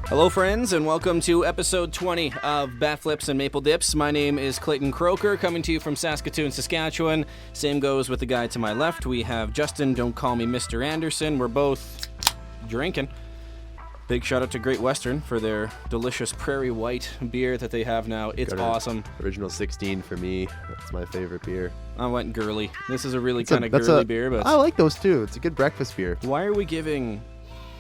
Hello, friends, and welcome to episode 20 of Bat Flips and Maple Dips. My name is Clayton Croker, coming to you from Saskatoon, Saskatchewan. Same goes with the guy to my left. We have Justin, don't call me Mr. Anderson. We're both drinking. Big shout out to Great Western for their delicious Prairie White beer that they have now. It's awesome. Original 16 for me. That's my favorite beer. I went girly. This is a really kind of girly beer, but I like those too. It's a good breakfast beer. why are we giving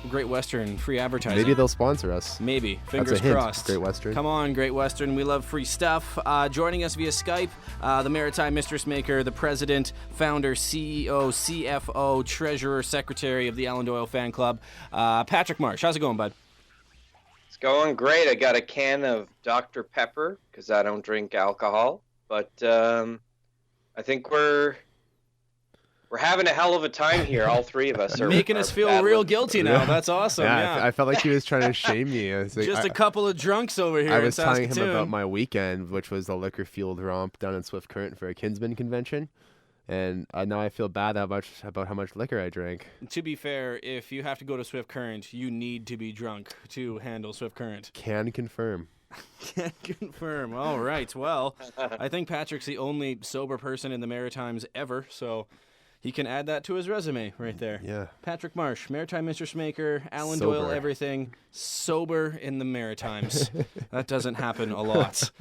Great Western free advertising? Maybe they'll sponsor us. Maybe. Fingers That's a hint, crossed. Great Western. Come on, Great Western. We love free stuff. Joining us via Skype, the Maritime Mistress Maker, the President, Founder, CEO, CFO, Treasurer, Secretary of the Alan Doyle Fan Club, Patrick Marsh. How's it going, bud? It's going great. I got a can of Dr. Pepper because I don't drink alcohol. But I think we're having a hell of a time here. All three of us are Making us feel real guilty now. That's awesome. Yeah. I felt like he was trying to shame me. I was like, Just a couple of drunks over here I in was telling Saskatoon. him about my weekend, which was the liquor fueled romp down in Swift Current for a Kinsman convention. And now I feel bad about how much liquor I drank. To be fair, if you have to go to Swift Current, you need to be drunk to handle Swift Current. Can confirm. Can confirm. All right. Well, I think Patrick's the only sober person in the Maritimes ever, so he can add that to his resume right there. Yeah. Patrick Marsh, Maritime Mistress Maker, Alan Sober. Doyle, everything. Sober in the Maritimes. That doesn't happen a lot.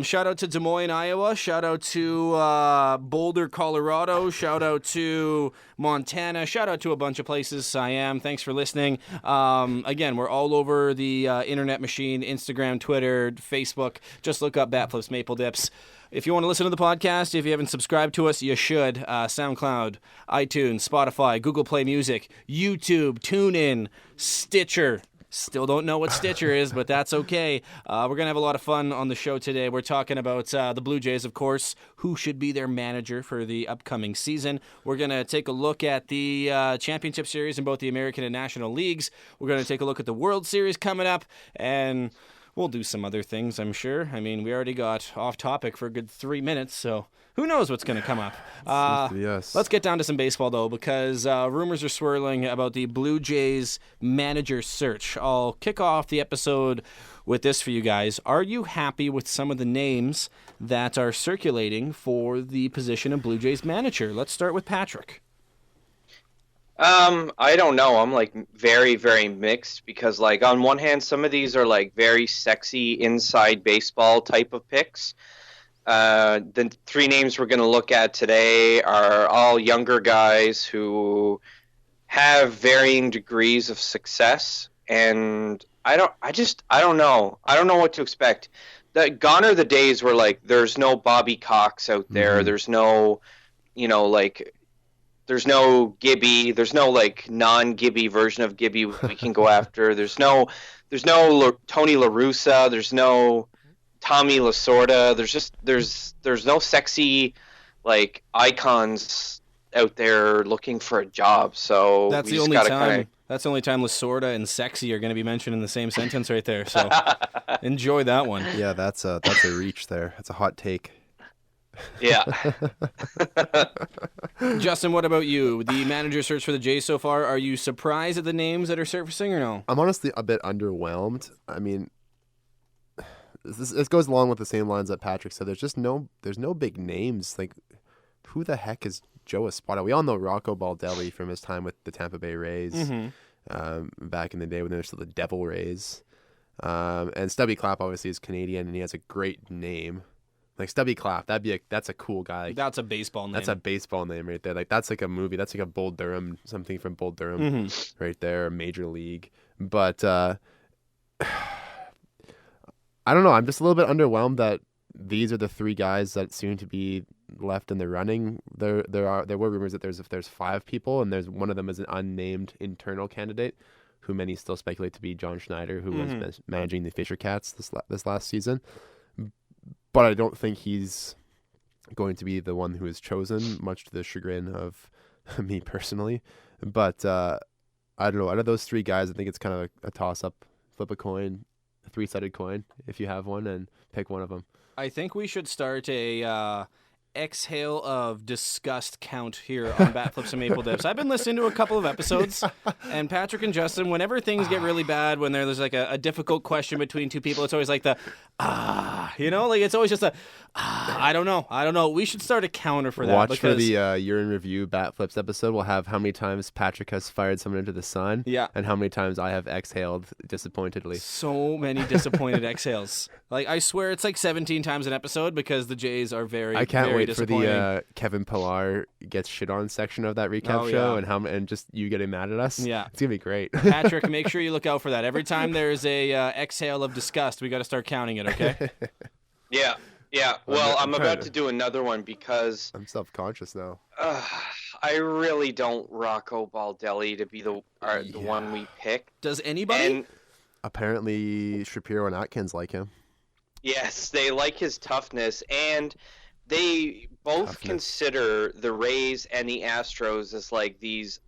Shout out to Des Moines, Iowa. Shout out to Boulder, Colorado. Shout out to Montana. Shout out to a bunch of places. Siam. Thanks for listening. Again, we're all over the internet machine, Instagram, Twitter, Facebook. Just look up Bat Flips Maple Dips. If you want to listen to the podcast, if you haven't subscribed to us, you should. SoundCloud, iTunes, Spotify, Google Play Music, YouTube, TuneIn, Stitcher. Still don't know what Stitcher is, but that's okay. We're going to have a lot of fun on the show today. We're talking about the Blue Jays, of course, who should be their manager for the upcoming season. We're going to take a look at the championship series in both the American and National Leagues. We're going to take a look at the World Series coming up, and we'll do some other things, I'm sure. I mean, we already got off topic for a good 3 minutes, so who knows what's going to come up. Yes. Let's get down to some baseball, though, because rumors are swirling about the Blue Jays manager search. I'll kick off the episode with this for you guys. Are you happy with some of the names that are circulating for the position of Blue Jays manager? Let's start with Patrick. I don't know. I'm like very, very mixed because like on one hand, some of these are like very sexy inside baseball type of picks. The three names we're going to look at today are all younger guys who have varying degrees of success. And I don't know. I don't know what to expect. Gone are the days where like there's no Bobby Cox out there. Mm-hmm. There's no, there's no Gibby. There's no like non-Gibby version of Gibby we can go after. There's no Tony La Russa. There's no Tommy Lasorda. There's no sexy like icons out there looking for a job. So That's the only time. That's the only time Lasorda and sexy are going to be mentioned in the same sentence right there. So enjoy that one. Yeah, that's a reach there. That's a hot take. Yeah. Justin, what about you? The manager search for the Jays so far, are you surprised at the names that are surfacing or no? I'm honestly a bit underwhelmed. I mean, this goes along with the same lines that Patrick said. There's no big names. Like, who the heck is Joe Espada? We all know Rocco Baldelli from his time with the Tampa Bay Rays back in the day when they were still the Devil Rays. And Stubby Clapp obviously is Canadian, and he has a great name. Like Stubby Clapp, that's a cool guy. That's a baseball name. That's a baseball name right there. Like that's like a movie. That's like a Bull Durham, something from Bull Durham right there, Major League. But I don't know. I'm just a little bit underwhelmed that these are the three guys that seem to be left in the running. There were rumors that there's 5 people, and there's one of them is an unnamed internal candidate, who many still speculate to be John Schneider, who was managing the Fisher Cats this last season. But I don't think he's going to be the one who is chosen, much to the chagrin of me personally. But I don't know. Out of those 3 guys, I think it's kind of a toss-up. Flip a coin, a 3-sided coin, if you have one, and pick one of them. I think we should start a exhale of disgust count here on Bat Flips and Maple Dips. I've been listening to a couple of episodes, and Patrick and Justin, whenever things get really bad, when there's like a difficult question between two people, it's always like the, like it's always just a, I don't know. We should start a counter for that. Watch for the Year in Review Bat Flips episode. We'll have how many times Patrick has fired someone into the sun, and how many times I have exhaled disappointedly. So many disappointed exhales. Like, I swear it's like 17 times an episode because the Jays are very, I can't very wait for the Kevin Pillar gets shit on section of that recap show, and just you getting mad at us. Yeah. It's going to be great. Patrick, make sure you look out for that. Every time there's a exhale of disgust, we got to start counting it, okay? Yeah. Well, I'm about to do another one because I'm self-conscious now. I really don't Rocco Baldelli to be the one we pick. Does anybody? And apparently Shapiro and Atkins like him. yes, they like his toughness, and they both consider the Rays and the Astros as like these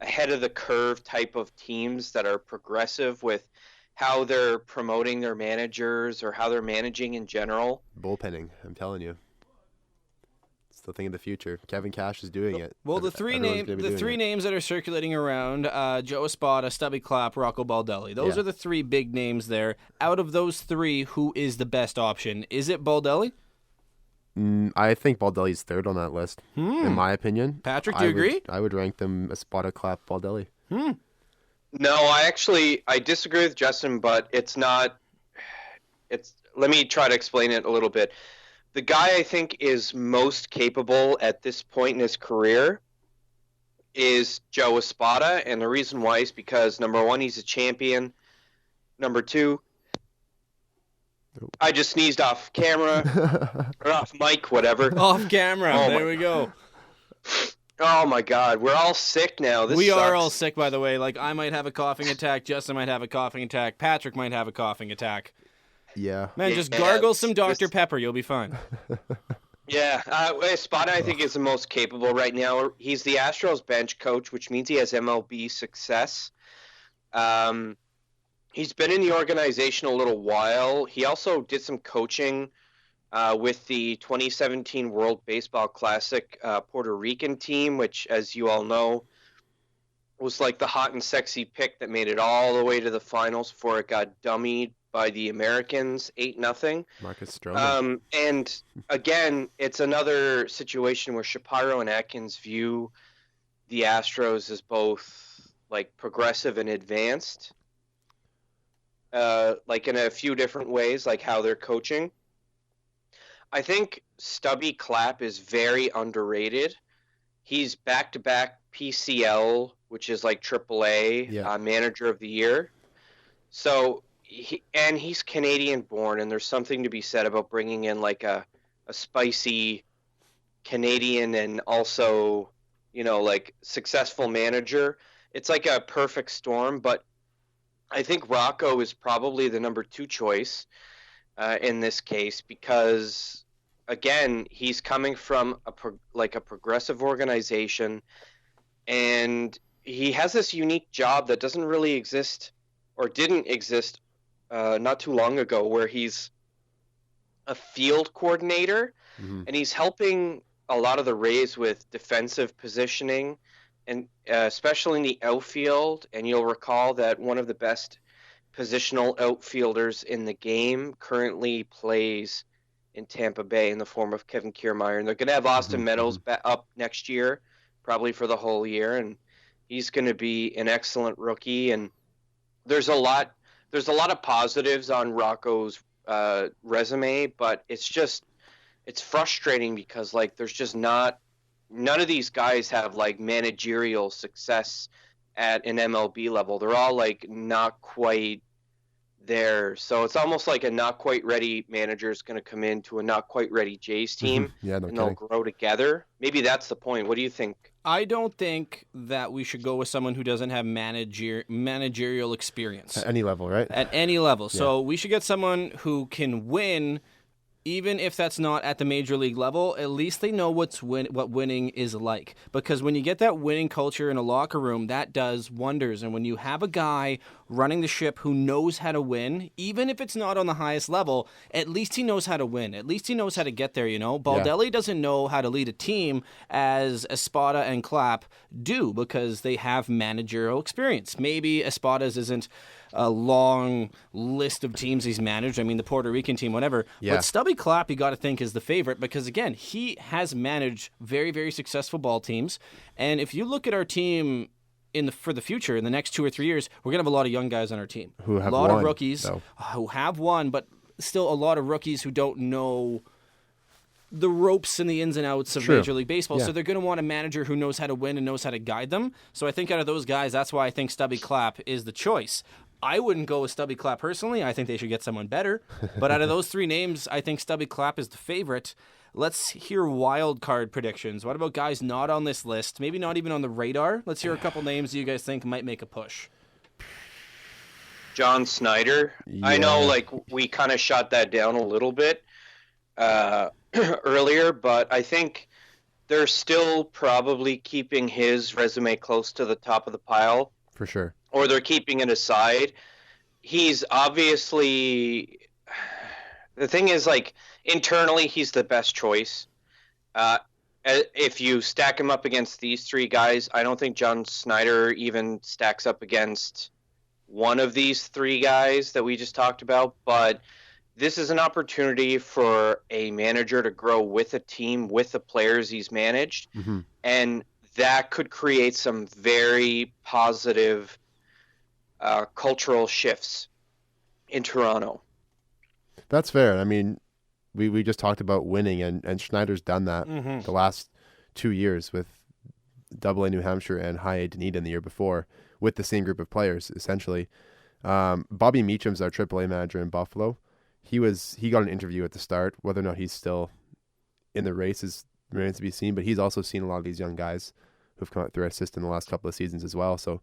ahead of the curve type of teams that are progressive with how they're promoting their managers or how they're managing in general. Bullpenning, I'm telling you. It's the thing of the future. Kevin Cash is doing it. Well, the three names that are circulating around, Joe Espada, Stubby Clapp, Rocco Baldelli. Those are the three big names there. Out of those three, who is the best option? Is it Baldelli? I think Baldelli's third on that list, in my opinion. Patrick, do you agree? I would rank them Espada, Clapp, Baldelli. No, I disagree with Justin, but it's not. Let me try to explain it a little bit. The guy I think is most capable at this point in his career is Joe Espada, and the reason why is because, number one, he's a champion. Number two, I just sneezed off camera, or off mic, whatever. Off camera. There we go. Oh my God, we're all sick now. We are all sick, by the way. Like, I might have a coughing attack. Justin might have a coughing attack. Patrick might have a coughing attack. Yeah. Man, just gargle some Dr. Pepper. You'll be fine. Yeah, Espada, I think, is the most capable right now. He's the Astros bench coach, which means he has MLB success. He's been in the organization a little while. He also did some coaching with the 2017 World Baseball Classic Puerto Rican team, which, as you all know, was like the hot and sexy pick that made it all the way to the finals before it got dummied by the Americans 8-0. Marcus Stroman. And again, it's another situation where Shapiro and Atkins view the Astros as both like progressive and advanced, like in a few different ways, like how they're coaching. I think Stubby Clapp is very underrated. He's back-to-back PCL, which is like AAA, Manager of the Year. So, he's Canadian-born, and there's something to be said about bringing in like a spicy Canadian and also, like successful manager. It's like a perfect storm, but I think Rocco is probably the number 2 choice in this case because, again, he's coming from a progressive organization, and he has this unique job that doesn't really exist or didn't exist not too long ago, where he's a field coordinator, and he's helping a lot of the Rays with defensive positioning, and especially in the outfield. And you'll recall that one of the best positional outfielders in the game currently plays in Tampa Bay in the form of Kevin Kiermaier. And they're going to have Austin Meadows up next year, probably for the whole year. And he's going to be an excellent rookie. And there's a lot of positives on Rocco's resume, but it's frustrating because like there's just none of these guys have like managerial success at an MLB level. They're all like not quite there. So it's almost like a not quite ready manager is going to come into a not quite ready Jays team, and they'll grow together. Maybe that's the point. What do you think? I don't think that we should go with someone who doesn't have managerial experience. At any level, right? At any level. Yeah. So we should get someone who can win, even if that's not at the major league level. At least they know what winning is like. Because when you get that winning culture in a locker room, that does wonders. And when you have a guy running the ship, who knows how to win, even if it's not on the highest level. At least he knows how to win. At least he knows how to get there. Baldelli doesn't know how to lead a team as Espada and Clapp do because they have managerial experience. Maybe Espada's isn't a long list of teams he's managed. I mean, the Puerto Rican team, whatever. Yeah. But Stubby Clapp, you got to think, is the favorite because, again, he has managed very, very successful ball teams. And if you look at our team for the future, in the next 2 or 3 years, we're going to have a lot of young guys on our team. Who have a lot won, of rookies though. who have won, but still a lot of rookies who don't know the ropes and the ins and outs of True. Major League Baseball. Yeah. So they're going to want a manager who knows how to win and knows how to guide them. So I think out of those guys, that's why I think Stubby Clapp is the choice. I wouldn't go with Stubby Clapp personally. I think they should get someone better. But out of those 3 names, I think Stubby Clapp is the favorite. Let's hear wild card predictions. What about guys not on this list? Maybe not even on the radar. Let's hear a couple names that you guys think might make a push. John Snyder. Yeah. I know, we kind of shot that down a little bit earlier, but I think they're still probably keeping his resume close to the top of the pile. For sure. Or they're keeping it aside. He's obviously, the thing is, internally, he's the best choice. If you stack him up against these 3 guys, I don't think John Snyder even stacks up against one of these 3 guys that we just talked about. But this is an opportunity for a manager to grow with a team, with the players he's managed. Mm-hmm. And that could create some very positive cultural shifts in Toronto. That's fair. I mean, we just talked about winning, and Schneider's done that the last 2 years with Double-A New Hampshire and High-A Dunedin the year before with the same group of players, essentially. Bobby Meacham's our Triple-A manager in Buffalo. He got an interview at the start. Whether or not he's still in the race remains to be seen, but he's also seen a lot of these young guys who've come out through our system the last couple of seasons as well. So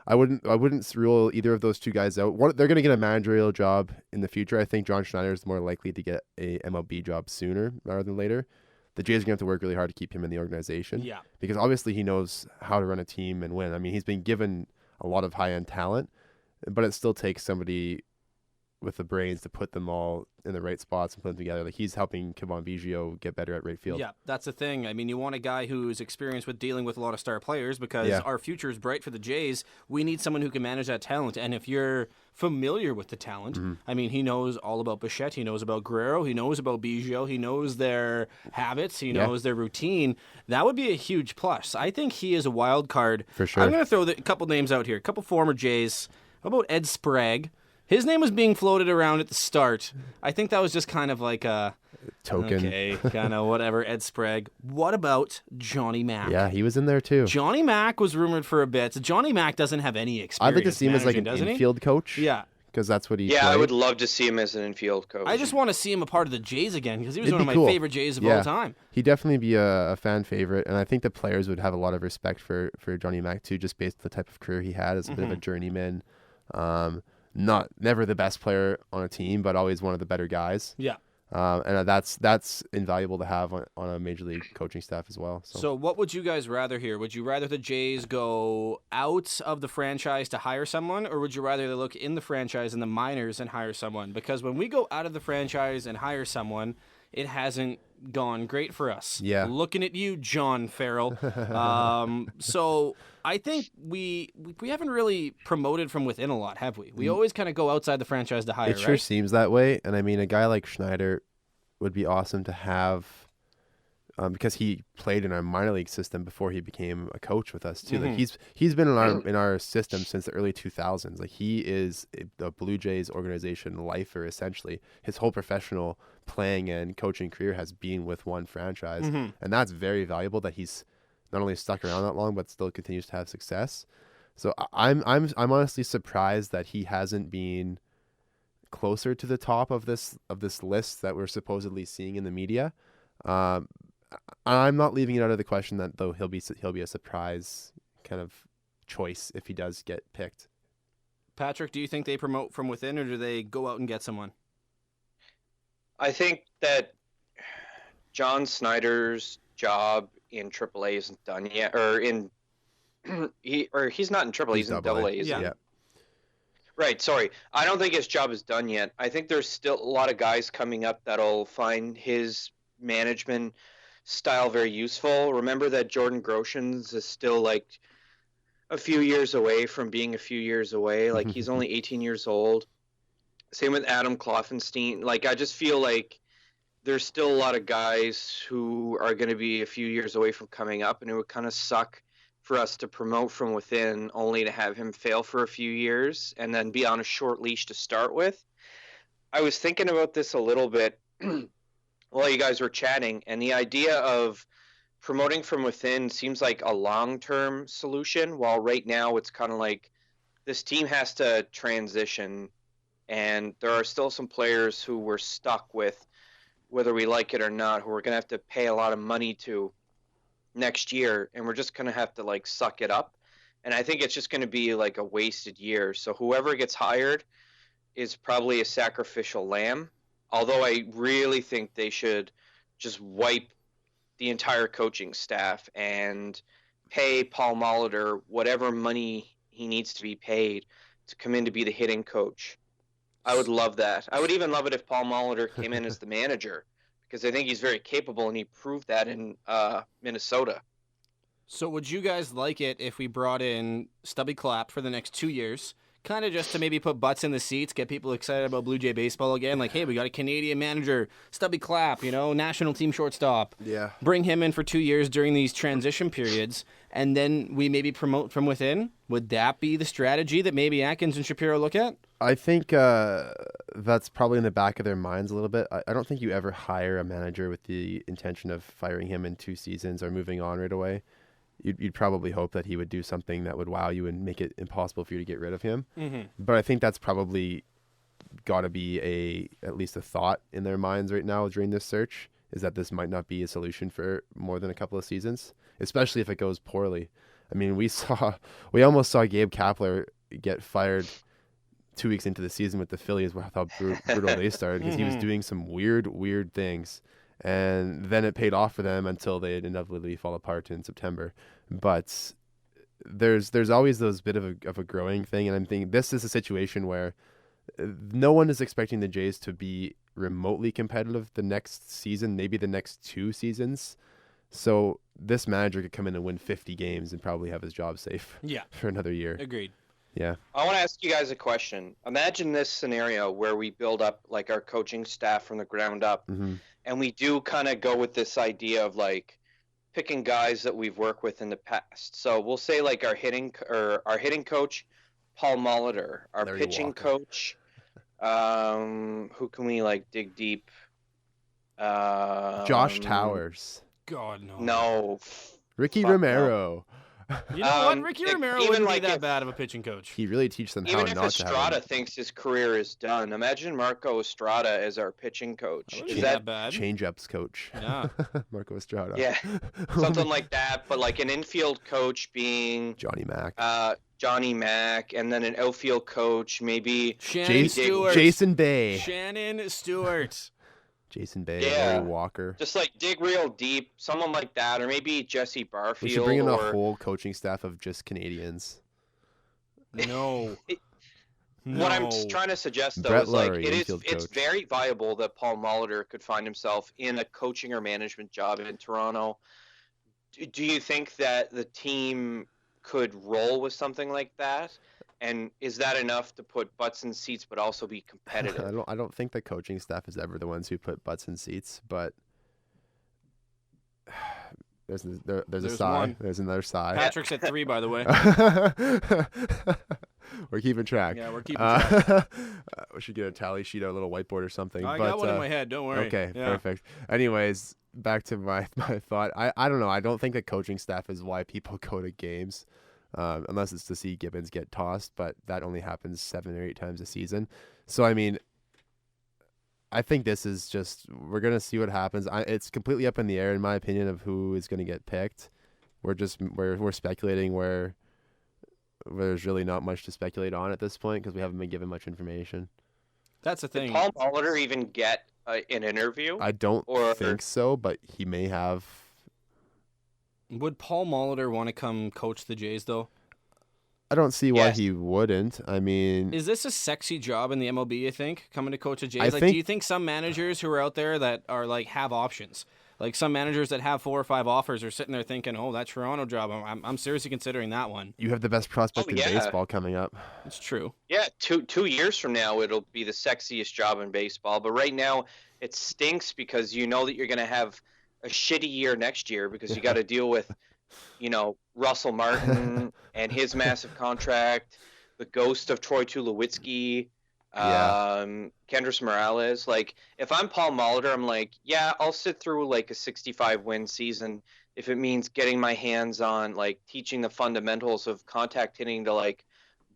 I wouldn't rule either of those 2 guys out. They're going to get a managerial job in the future. I think John Schneider is more likely to get a MLB job sooner rather than later. The Jays are going to have to work really hard to keep him in the organization. Yeah. Because obviously he knows how to run a team and win. I mean, he's been given a lot of high-end talent, but it still takes somebody with the brains to put them all in the right spots and put them together. Like, he's helping Kevon Biggio get better at right field. Yeah, that's the thing. I mean, you want a guy who's experienced with dealing with a lot of star players because our future is bright for the Jays. We need someone who can manage that talent. And if you're familiar with the talent, I mean, he knows all about Bichette. He knows about Guerrero. He knows about Biggio. He knows their habits. He knows their routine. That would be a huge plus. I think he is a wild card. For sure. I'm going to throw a couple names out here. A couple former Jays. How about Ed Sprague? His name was being floated around at the start. I think that was just kind of like a token. Okay, kind of whatever, Ed Sprague. What about Johnny Mack? Yeah, he was in there too. Johnny Mack was rumored for a bit. Johnny Mack doesn't have any experience. I'd like to see him as like an infield coach. Yeah. Because that's what he Yeah, played. I would love to see him as an infield coach. I just want to see him a part of the Jays again because he was It'd one of be my cool. favorite Jays of all time. He'd definitely be a fan favorite, and I think the players would have a lot of respect for Johnny Mack too, just based on the type of career he had as a bit of a journeyman. Never the best player on a team, but always one of the better guys. Yeah. And that's invaluable to have on a major league coaching staff as well. So what would you guys rather here? Would you rather the Jays go out of the franchise to hire someone, or would you rather they look in the franchise in the minors and hire someone? Because when we go out of the franchise and hire someone, it hasn't gone great for us. Yeah. Looking at you, John Farrell. So I think we haven't really promoted from within a lot, have we? We always kind of go outside the franchise to hire, It sure right? seems that way. And I mean, a guy like Schneider would be awesome to have because he played in our minor league system before he became a coach with us too. Like he's been in our system since the early 2000s. Like, he is a Blue Jays organization lifer essentially. His whole professional playing and coaching career has been with one franchise, and that's very valuable that he's not only stuck around that long but still continues to have success. So I'm honestly surprised that he hasn't been closer to the top of this list that we're supposedly seeing in the media. I'm not leaving it out of the question that though he'll be a surprise kind of choice if he does get picked. Patrick, do you think they promote from within, or do they go out and get someone? I think that John Snyder's job in AAA isn't done yet, or he's not in AAA, he's in Double-A. AA. Yeah. Right, sorry. I don't think his job is done yet. I think there's still a lot of guys coming up that'll find his management style very useful. Remember that Jordan Groshans is still like a few years away from being a few years away. Like he's only 18 years old. Same with Adam Kloffenstein. Like I just feel like there's still a lot of guys who are going to be a few years away from coming up, and it would kind of suck for us to promote from within only to have him fail for a few years and then be on a short leash to start with. I was thinking about this a little bit while you guys were chatting, and the idea of promoting from within seems like a long-term solution, while right now it's kind of like this team has to transition, and there are still some players who we're stuck with, whether we like it or not, who we're going to have to pay a lot of money to next year, and we're just going to have to like suck it up. And I think it's just going to be like a wasted year. So whoever gets hired is probably a sacrificial lamb, although I really think they should just wipe the entire coaching staff and pay Paul Molitor whatever money he needs to be paid to come in to be the hitting coach. I would love that. I would even love it if Paul Molitor came in as the manager, because I think he's very capable, and he proved that in Minnesota. So would you guys like it if we brought in Stubby Clapp for the next 2 years, kind of just to maybe put butts in the seats, get people excited about Blue Jay baseball again? Like, hey, we got a Canadian manager, Stubby Clapp, national team shortstop. Yeah. Bring him in for 2 years during these transition periods, and then we maybe promote from within? Would that be the strategy that maybe Atkins and Shapiro look at? I think that's probably in the back of their minds a little bit. I don't think you ever hire a manager with the intention of firing him in 2 seasons or moving on right away. You'd probably hope that he would do something that would wow you and make it impossible for you to get rid of him. Mm-hmm. But I think that's probably got to be at least a thought in their minds right now during this search, is that this might not be a solution for more than a couple of seasons, especially if it goes poorly. I mean, we almost saw Gabe Kapler get fired 2 weeks into the season with the Phillies, with how brutal they started, because he was doing some weird things. And then it paid off for them until they inevitably fall apart in September. But there's always those bit of a growing thing, and I'm thinking this is a situation where no one is expecting the Jays to be remotely competitive the next season, maybe the next 2 seasons. So this manager could come in and win 50 games and probably have his job safe for another year. Agreed. Yeah. I want to ask you guys a question. Imagine this scenario where we build up like our coaching staff from the ground up, and we do kind of go with this idea of like picking guys that we've worked with in the past. So we'll say like our hitting coach, Paul Molitor, our pitching coach. Who can we like dig deep? Josh Towers. God, no. No. Ricky Romero. You know what? Ricky Romero wouldn't be that bad of a pitching coach. He really teaches them how not to have him. Even if Estrada thinks his career is done, imagine Marco Estrada as our pitching coach. Is that bad? Change-ups coach. Yeah. Marco Estrada. Yeah, something like that. But like an infield coach being Johnny Mack. And then an outfield coach maybe Shannon Stewart. Jason Bay. Shannon Stewart. Jason Bay, Larry Walker. Just like dig real deep, someone like that, or maybe Jesse Barfield. We should bring in a whole coaching staff of just Canadians. No. What I'm trying to suggest, though, Brett is like Laurie, it's very viable that Paul Molitor could find himself in a coaching or management job in Toronto. Do you think that the team could roll with something like that? And is that enough to put butts in seats but also be competitive? I don't think the coaching staff is ever the ones who put butts in seats, but there's a sigh. One. There's another sigh. Patrick's at 3, by the way. We're keeping track. Yeah, we're keeping track. We should get a tally sheet or a little whiteboard or something. I got one in my head. Don't worry. Okay, perfect. Anyways, back to my thought. I don't know. I don't think the coaching staff is why people go to games. Unless it's to see Gibbons get tossed, but that only happens 7 or 8 times a season. So, I mean, I think this is just, we're going to see what happens. It's completely up in the air, in my opinion, of who is going to get picked. We're speculating where there's really not much to speculate on at this point because we haven't been given much information. That's the thing. Did Paul Molitor even get an interview? I don't think so, but he may have. Would Paul Molitor want to come coach the Jays, though? I don't see why Yes. he wouldn't. I mean, Is this a sexy job in the MLB, you think, coming to coach the Jays? I Like, think- do you think some managers who are out there that are like have options? Like some managers that have 4 or 5 offers are sitting there thinking, "Oh, that Toronto job, I'm seriously considering that one." you have the best prospect in yeah. baseball coming up. It's true. Yeah, 2 years from now, it'll be the sexiest job in baseball. But right now, it stinks because you know that you're going to have a shitty year next year because you got to deal with, Russell Martin and his massive contract, the ghost of Troy Tulowitzki, Yeah. Kendrys Morales. Like, if I'm Paul Molitor, I'm like, yeah, I'll sit through like a 65-win season if it means getting my hands on like teaching the fundamentals of contact hitting to like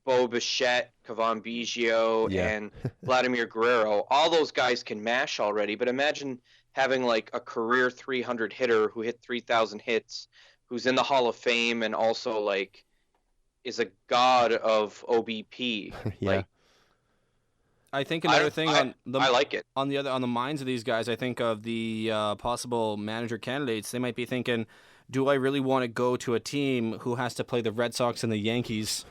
Bo Bichette, Cavan Biggio, Yeah. and Vladimir Guerrero. All those guys can mash already, but imagine having like a career 300 hitter who hit 3,000 hits, who's in the Hall of Fame and also like is a god of OBP. Yeah. Like, I think another thing on the I like it. on the minds of these guys, I think of the possible manager candidates. They might be thinking, "Do I really want to go to a team who has to play the Red Sox and the Yankees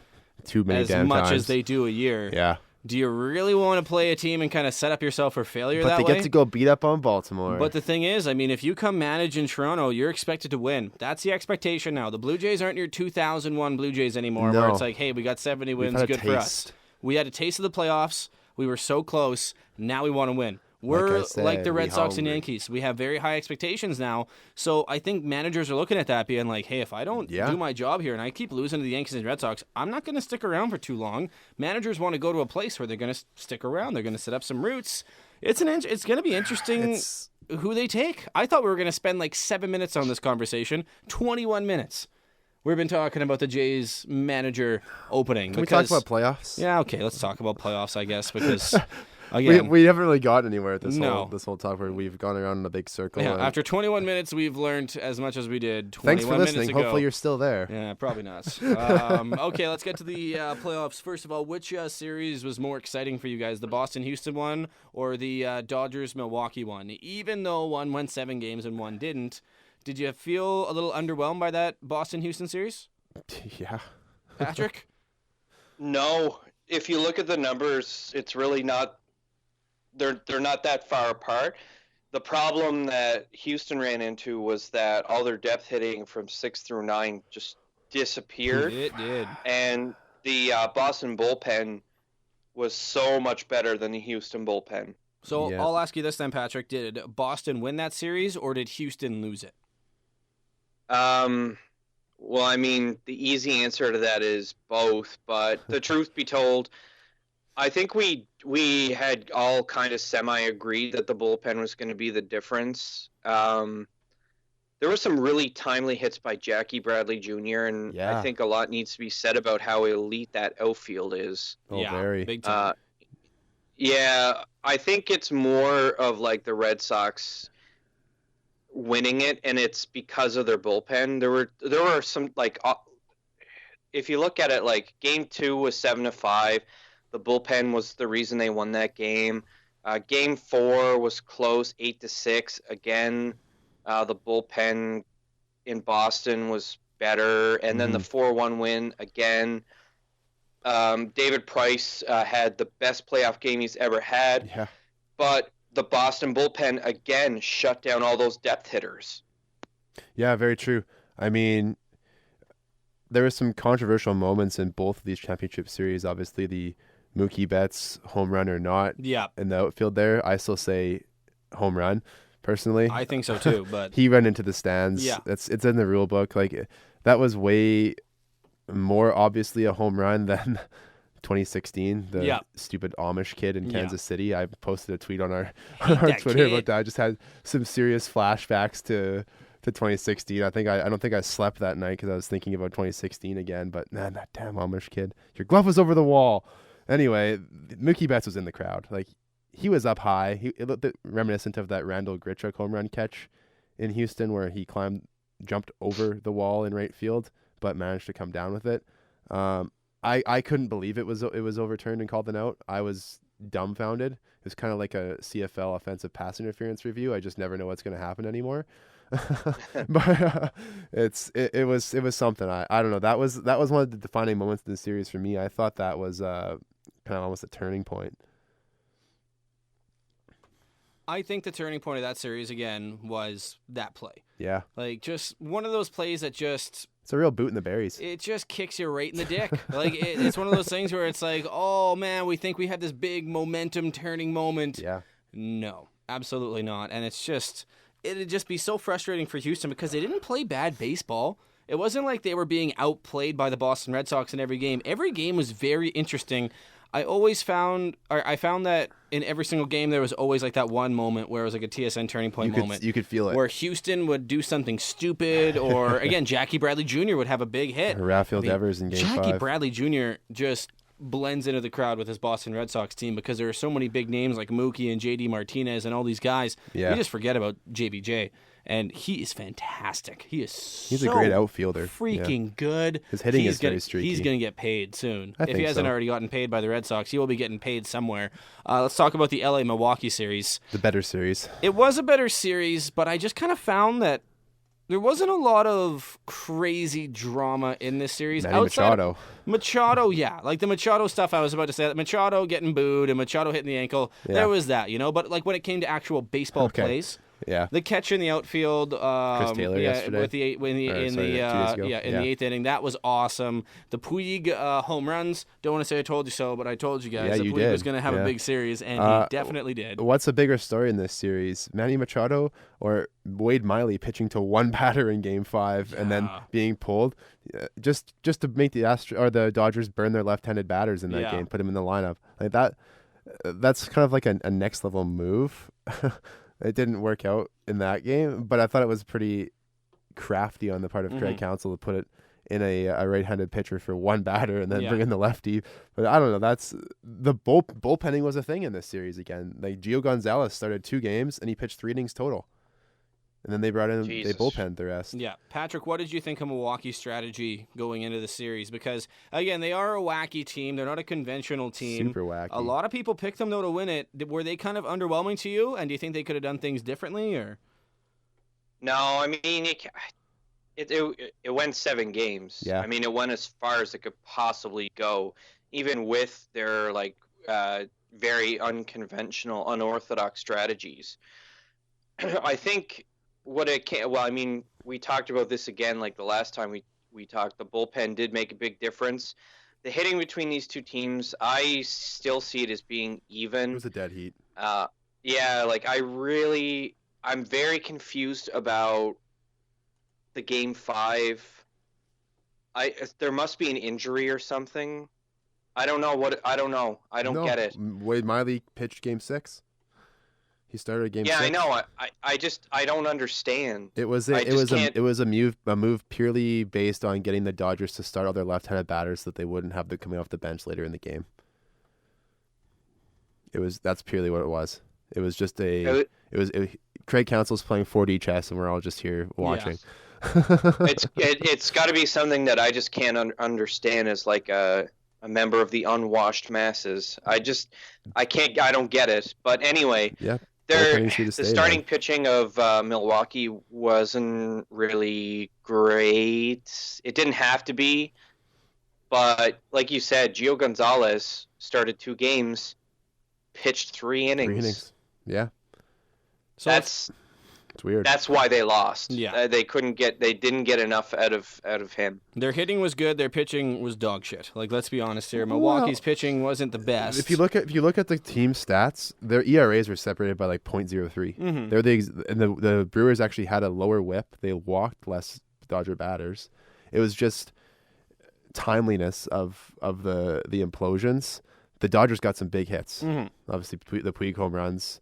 Too many as damn much times. as they do a year? Yeah. Do you really want to play a team and kind of set up yourself for failure But that they way?" get to go beat up on Baltimore. But the thing is, I mean, if you come manage in Toronto, you're expected to win. That's the expectation now. The Blue Jays aren't your 2001 Blue Jays anymore, where No. it's like, hey, we got 70 We've wins, had a good for us. taste. We had a taste of the playoffs. We were so close. Now we want to win. We're I like said, the Red we Sox and hungry. Yankees. We have very high expectations now. So I think managers are looking at that being like, hey, if I don't Yeah. do my job here and I keep losing to the Yankees and Red Sox, I'm not going to stick around for too long. Managers want to go to a place where they're going to stick around. They're going to set up some roots. It's going to be interesting It's- who they take. I thought we were going to spend like 7 minutes on this conversation. 21 minutes. We've been talking about the Jays manager opening. Can we talk about playoffs? Yeah, okay, let's talk about playoffs, I guess, because We, again, we haven't really gotten anywhere with No. this whole talk where we've gone around in a big circle. yeah, and after 21 minutes, we've learned as much as we did 21 thanks for minutes listening. ago. Hopefully you're still there. Yeah, probably not. Okay, let's get to the playoffs. First of all, which series was more exciting for you guys, the Boston-Houston one or the Dodgers-Milwaukee one? Even though one went 7 games and one didn't, did you feel a little underwhelmed by that Boston-Houston series? Yeah. Patrick? No, if you look at the numbers, it's really not. They're not that far apart. The problem that Houston ran into was that all their depth hitting from 6 through 9 just disappeared, It did. and the Boston bullpen was so much better than the Houston bullpen. So Yeah. I'll ask you this then, Patrick. Did Boston win that series or did Houston lose it? Well, I mean, the easy answer to that is both. But the truth be told, I think we had all kind of semi-agreed that the bullpen was going to be the difference. There were some really timely hits by Jackie Bradley Jr., and Yeah. I think a lot needs to be said about how elite that outfield is. Oh, yeah, very. big time. Yeah, I think it's more of like the Red Sox winning it, and it's because of their bullpen. There were some like, if you look at it, like Game 2 was 7-5. The bullpen was the reason they won that game. Game 4 was close, 8-6. Again, the bullpen in Boston was better, and then the 4-1 win again. David Price had the best playoff game he's ever had, Yeah. but the Boston bullpen again shut down all those depth hitters. Yeah, very true. I mean, there were some controversial moments in both of these championship series. Obviously, the Mookie Betts home run or not Yeah, in the outfield there. I still say home run, personally. I think so too. But He ran into the stands. Yeah. It's in the rule book. Like, that was way more obviously a home run than 2016, the Yeah. stupid Amish kid in Yeah. Kansas City. I posted a tweet on our, Hate our that Twitter kid. about that. I just had some serious flashbacks to 2016. I don't think I slept that night because I was thinking about 2016 again. But man, that damn Amish kid, your glove was over the wall. Anyway, Mookie Betts was in the crowd. Like, he was up high. It looked a bit reminiscent of that Randall Grichuk home run catch in Houston where he jumped over the wall in right field, but managed to come down with it. I couldn't believe it was overturned and called an out. I was dumbfounded. It was kind of like a CFL offensive pass interference review. I just never know what's going to happen anymore. But it was something. I don't know. That was one of the defining moments in the series for me. I thought that was kind of almost a turning point. I think the turning point of that series again was that play. Yeah, Like just one of those plays that just it's a real boot in the berries. it just kicks you right in the dick. Like it's one of those things where it's like, oh man, we think we had this big momentum turning moment. Yeah, No, absolutely not. And it'd just be so frustrating for Houston because they didn't play bad baseball. It wasn't like they were being outplayed by the Boston Red Sox in every game. Every game was very interesting. I found that in every single game there was always like that one moment where it was like a TSN turning point moment. You could feel it. Where Houston would do something stupid, or again, Jackie Bradley Jr. would have a big hit. Or Rafael Devers in Game 5. Jackie Bradley Jr. just blends into the crowd with his Boston Red Sox team because there are so many big names like Mookie and JD Martinez and all these guys. Yeah. You just forget about JBJ. And he is fantastic. He's a great outfielder. Freaking good. His hitting He's is gonna, very streaky. He's going to get paid soon. I If he think hasn't so. already gotten paid by the Red Sox, he will be getting paid somewhere. Let's talk about the LA-Milwaukee series. The better series. It was a better series, but I just kind of found that there wasn't a lot of crazy drama in this series. Manny Machado. Machado, yeah. Like the Machado stuff I was about to say, Machado getting booed and Machado hitting the ankle, Yeah. there was that, But like when it came to actual baseball plays, Yeah. the catch in the outfield, Chris Taylor yesterday. with the in the Or, in sorry, the 2 days ago. in the eighth inning, that was awesome. The Puig home runs. Don't want to say I told you so, but I told you guys Yeah, that you Puig did. was going to have a Yeah. big series, and he definitely did. What's a bigger story in this series? Manny Machado or Wade Miley pitching to one batter in Game 5 and then Yeah. being pulled? Just to make the Dodgers burn their left-handed batters in that Yeah. game, put them in the lineup. Like that. That's kind of like a next level move. It didn't work out in that game, but I thought it was pretty crafty on the part of Craig Counsell to put it in a right-handed pitcher for one batter and then Yeah. bring in the lefty. But I don't know. That's the bullpenning was a thing in this series again. Like Gio Gonzalez started 2 games and he pitched 3 innings total, and then they brought in Jesus. they bullpenned the rest. Yeah, Patrick, what did you think of Milwaukee's strategy going into the series? Because again, they are a wacky team; they're not a conventional team. Super wacky. A lot of people picked them though to win it. Were they kind of underwhelming to you? And do you think they could have done things differently? Or No, I mean it went 7 games. Yeah. I mean it went as far as it could possibly go, even with their very unconventional, unorthodox strategies. I think what it can. Well, I mean, we talked about this again like the last time we talked. The bullpen did make a big difference. The hitting between these two teams, I still see it as being even. It was a dead heat. Yeah, like I'm very confused about the Game 5. There must be an injury or something. I don't know. I don't get it. Wade Miley pitched Game 6. He started Game 6. Yeah, I know. I don't understand. It was I just can't- a move purely based on getting the Dodgers to start all their left-handed batters so that they wouldn't have them coming off the bench later in the game. That's purely what it was. It was just Craig Counsell's playing 4D chess and we're all just here watching. It's got to be something that I just can't understand as like a member of the unwashed masses. I don't get it. But anyway, Yeah. the starting pitching of Milwaukee wasn't really great. It didn't have to be, but like you said, Gio Gonzalez started 2 games, pitched 3 innings. 3 innings. Yeah. so It's weird. That's why they lost. Yeah. They didn't get enough out of him. their hitting was good. Their pitching was dog shit. Like let's be honest here. Milwaukee's pitching wasn't the best. If you look at the team stats, their ERAs were separated by like 0.03. Mhm. They're and the Brewers actually had a lower WHIP. They walked less Dodger batters. It was just timeliness of the implosions. The Dodgers got some big hits. Mhm. Obviously, the Puig home runs,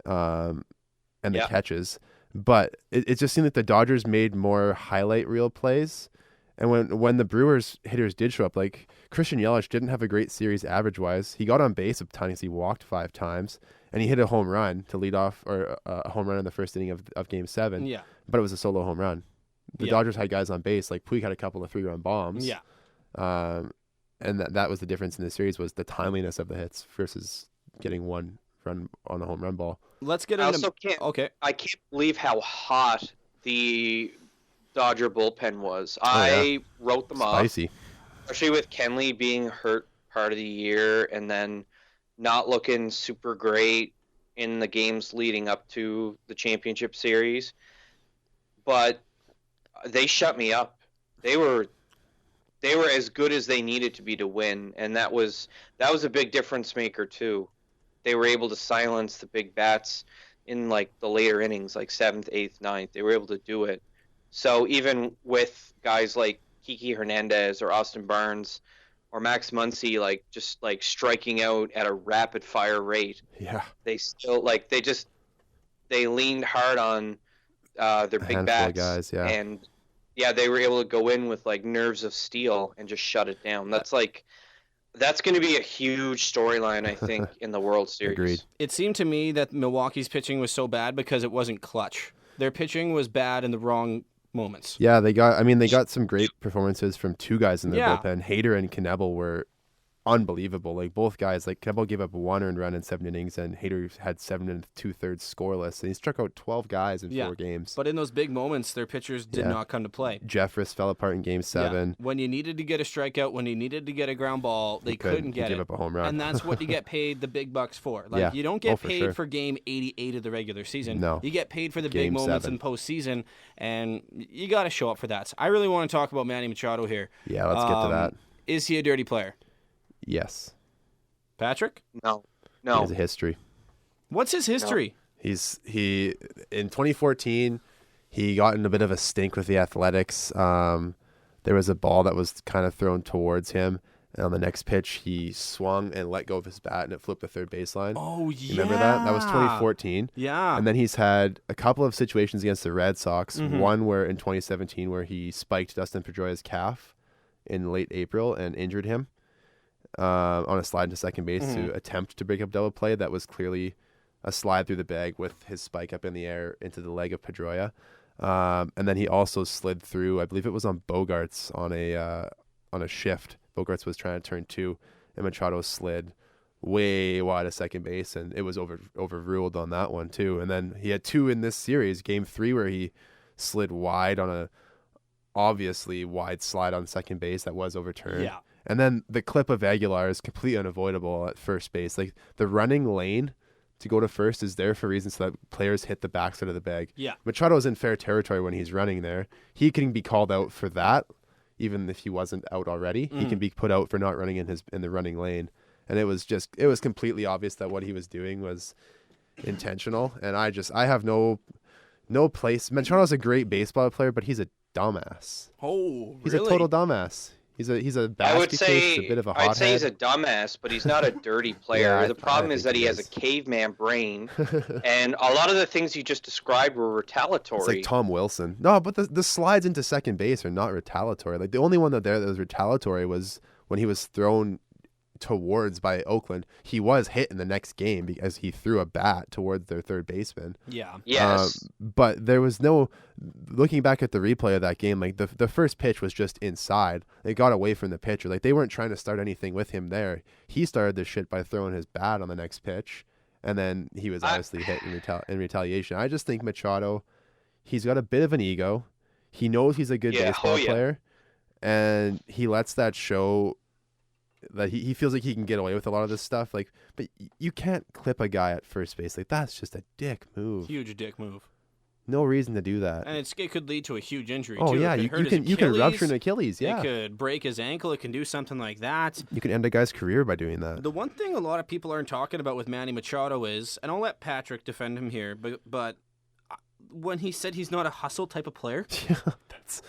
and the Yeah. catches. But it just seemed like the Dodgers made more highlight reel plays. And when the Brewers hitters did show up, like Christian Yelich didn't have a great series average wise. He got on base a ton. He walked 5 times, and he hit a home run to lead off, or a home run in the first inning of Game 7. Yeah. But it was a solo home run. The Yeah. Dodgers had guys on base. Like Puig had a couple of 3-run bombs. Yeah. And that was the difference in the series, was the timeliness of the hits versus getting one run on a home run ball. Let's get I into. also can't. Okay. I can't believe how hot the Dodger bullpen was. yeah. I wrote them off, Spicy. especially with Kenley being hurt part of the year and then not looking super great in the games leading up to the championship series. But they shut me up. They were as good as they needed to be to win, and that was a big difference maker too. They were able to silence the big bats in like the later innings, like 7th, 8th, 9th. They were able to do it. So even with guys like Kiki Hernandez or Austin Barnes or Max Muncy, like just like striking out at a rapid fire rate, Yeah. they still like they leaned hard on their big handful of bats, guys, yeah. and they were able to go in with like nerves of steel and just shut it down. That's going to be a huge storyline, I think, in the World Series. Agreed. It seemed to me that Milwaukee's pitching was so bad because it wasn't clutch. Their pitching was bad in the wrong moments. Yeah, they got some great performances from two guys in their Yeah. bullpen. Hader and Knebel were unbelievable. Like both guys, like Knebel gave up 1 earned run in 7 innings, and Hader had 7 2/3 scoreless, and he struck out 12 guys in 4 games. But in those big moments, their pitchers did not come to play. Jeffress fell apart in Game 7. Yeah. When you needed to get a strikeout, when you needed to get a ground ball, they couldn't get give it. up a home run. And that's what you get paid the big bucks for. Like Yeah. you don't get for paid sure. for game 88 of the regular season. No. You get paid for the big Game moments 7. in postseason, and you got to show up for that. So I really want to talk about Manny Machado here. Yeah, let's get to that. Is he a dirty player? Yes, Patrick? No. he has a history. What's his history? He in 2014 he got in a bit of a stink with the Athletics. There was a ball that was kind of thrown towards him, and on the next pitch he swung and let go of his bat, and it flipped the third baseline. Oh, yeah. You remember that? That was 2014. Yeah. And then he's had a couple of situations against the Red Sox. Mm-hmm. One where in 2017 where he spiked Dustin Pedroia's calf in late April and injured him on a slide to second base Mm-hmm. to attempt to break up double play. That was clearly a slide through the bag with his spike up in the air into the leg of Pedroia. And then he also slid through, I believe it was on Bogarts on a shift. Bogarts was trying to turn 2, and Machado slid way wide of second base, and it was overruled on that one too. And then he had 2 in this series, Game 3, where he slid wide on a obviously wide slide on second base that was overturned. Yeah. And then the clip of Aguilar is completely unavoidable at first base. Like the running lane to go to first is there for reasons so that players hit the backside of the bag. Yeah. Machado's in fair territory when he's running there. He can be called out for that, even if he wasn't out already. He can be put out for not running in the running lane. And it was completely obvious that what he was doing was intentional. And I have no place. Machado's a great baseball player, but he's a dumbass. Oh, He's really? a total dumbass. He's a I would basket say case, a bit of a I'd say hothead. he's a dumbass, but he's not a dirty player. Yeah, The problem I is think that he has a is. caveman brain, and a lot of the things you just described were retaliatory. It's like Tom Wilson. No, but the slides into second base are not retaliatory. Like the only one that was retaliatory was when he was thrown towards by Oakland. He was hit in the next game because he threw a bat towards their third baseman. Yeah. Yes. But there was no, looking back at the replay of that game, like the first pitch was just inside. They got away from the pitcher. Like they weren't trying to start anything with him there. He started this shit by throwing his bat on the next pitch, and then he was obviously hit in retaliation. I just think Machado, he's got a bit of an ego. He knows he's a good baseball player, and he lets that show. That he feels like he can get away with a lot of this stuff. Like, but you can't clip a guy at first base. Like that's just a dick move. Huge dick move. No reason to do that. And it could lead to a huge injury, Oh too. yeah, It you could hurt his can rupture Achilles. an Achilles. Yeah, It could break his ankle. It can do something like that. you can end a guy's career by doing that. The one thing a lot of people aren't talking about with Manny Machado is, and I'll let Patrick defend him here, but when he said he's not a hustle type of player. Yeah, that's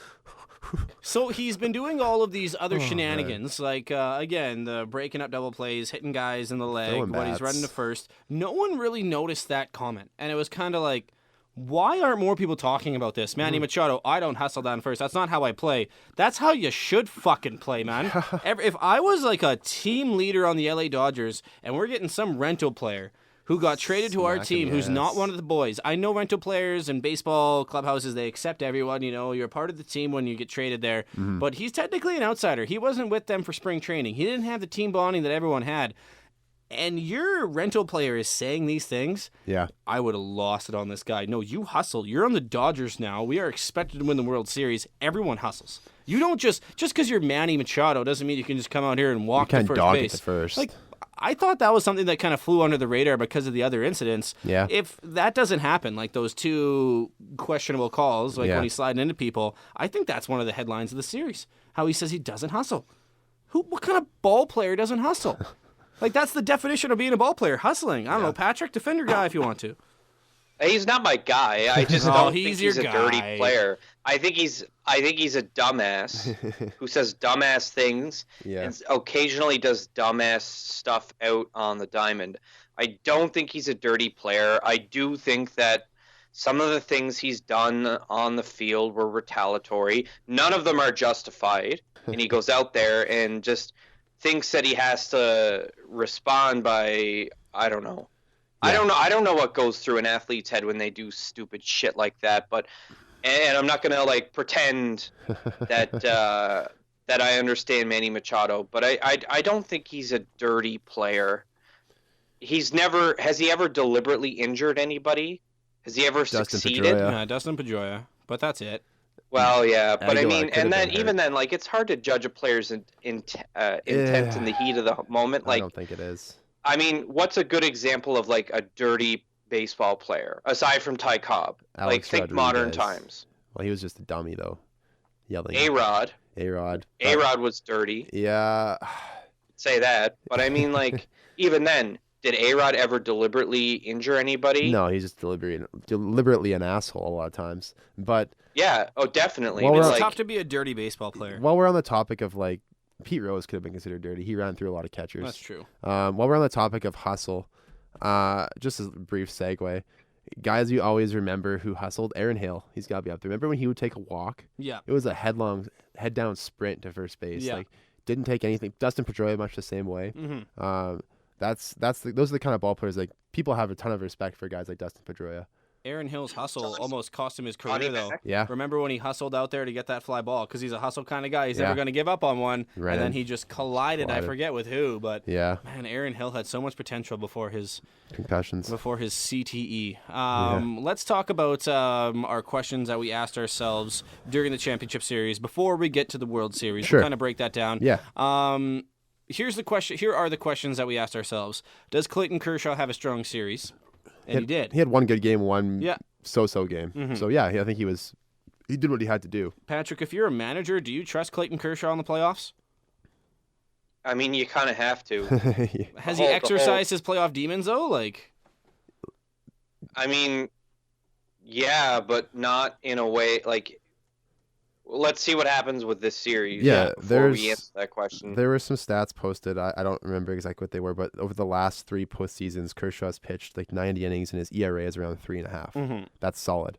So he's been doing all of these other shenanigans, like, again, the breaking up double plays, hitting guys in the leg, Throwing when he's bats. running to first. No one really noticed that comment. And it was kind of like, why aren't more people talking about this? Manny Machado, I don't hustle down first. That's not how I play. That's how you should fucking play, man. If I was like a team leader on the LA Dodgers and we're getting some rental player who got traded to our Smack team, in the who's not ass. one of the boys. I know rental players and baseball clubhouses, they accept everyone. You know, you're a part of the team when you get traded there. Mm-hmm. But he's technically an outsider. He wasn't with them for spring training. He didn't have the team bonding that everyone had. and your rental player is saying these things, Yeah. I would have lost it on this guy. No, you hustle. You're on the Dodgers now. We are expected to win the World Series. Everyone hustles. You don't just because you're Manny Machado doesn't mean you can just come out here and walk You to can't first dog base. it to first. Like, I thought that was something that kind of flew under the radar because of the other incidents. Yeah. If that doesn't happen, like those two questionable calls, like Yeah. when he's sliding into people, I think that's one of the headlines of the series. How he says he doesn't hustle. What kind of ball player doesn't hustle? Like, that's the definition of being a ball player, hustling. I don't know, Patrick, defend your guy if you want to. He's not my guy. I just Oh, don't he's think he's your a dirty guy. player. I think he's a dumbass who says dumbass things Yeah. and occasionally does dumbass stuff out on the diamond. I don't think he's a dirty player. I do think that some of the things he's done on the field were retaliatory. None of them are justified. And he goes out there and just thinks that he has to respond by, I don't know. Yeah. I don't know what goes through an athlete's head when they do stupid shit like that, and I'm not going to like pretend that that I understand Manny Machado, but I don't think he's a dirty player. Has he ever deliberately injured anybody? Has he ever Dustin succeeded? Pedroia. Yeah, Dustin Pedroia, but that's it. Well, yeah, but I Aguilar mean, could have and then been hurt. even then, like, it's hard to judge a player's intent in the heat of the moment. I Like, don't think it is. I mean, what's a good example of like a dirty baseball player aside from Ty Cobb? Alex Like, think modern Rodriguez. times. Well, he was just a dummy though, yelling. A-Rod. A-Rod. A-Rod was dirty. Yeah. Say that, but I mean, like, even then, did A-Rod ever deliberately injure anybody? No, he's just deliberately an asshole a lot of times. But Yeah. Oh, definitely. Well, But, It's we're- like, tough to be a dirty baseball player. while we're on the topic of like Pete Rose could have been considered dirty. He ran through a lot of catchers. That's true. While we're on the topic of hustle, just a brief segue. Guys you always remember who hustled, Aaron Hale. He's got to be up there. Remember when he would take a walk? Yeah. It was a head down sprint to first base. Yeah. Like didn't take anything. Dustin Pedroia much the same way. Mm-hmm. Those are the kind of ball players like people have a ton of respect for guys like Dustin Pedroia. Aaron Hill's hustle almost cost him his Johnny career, though. Mac? Yeah. Remember when he hustled out there to get that fly ball? Because he's a hustle kind of guy. He's never Yeah. going to give up on one. Right And then in. he just collided. I forget with who, but Yeah. man, Aaron Hill had so much potential before his Concussions. CTE. Let's talk about our questions that we asked ourselves during the championship series before we get to the World Series. Sure. We'll kind of break that down. Yeah. Here's the question. Here are the questions that we asked ourselves. Does Clayton Kershaw have a strong series? And he did. He had one good game, one Yeah. so-so game. So yeah, I think he did what he had to do. Patrick, if you're a manager, do you trust Clayton Kershaw in the playoffs? I mean, you kind of have to. Has The he whole- exercised his playoff demons though? Like, I mean, yeah, but not in a way like. Let's see what happens with this series. Yeah, before we there's- answer that question. There were some stats posted. I don't remember exactly what they were, but over the last 3 postseasons, Kershaw's pitched like 90 innings, and his ERA is around 3.5. That's solid.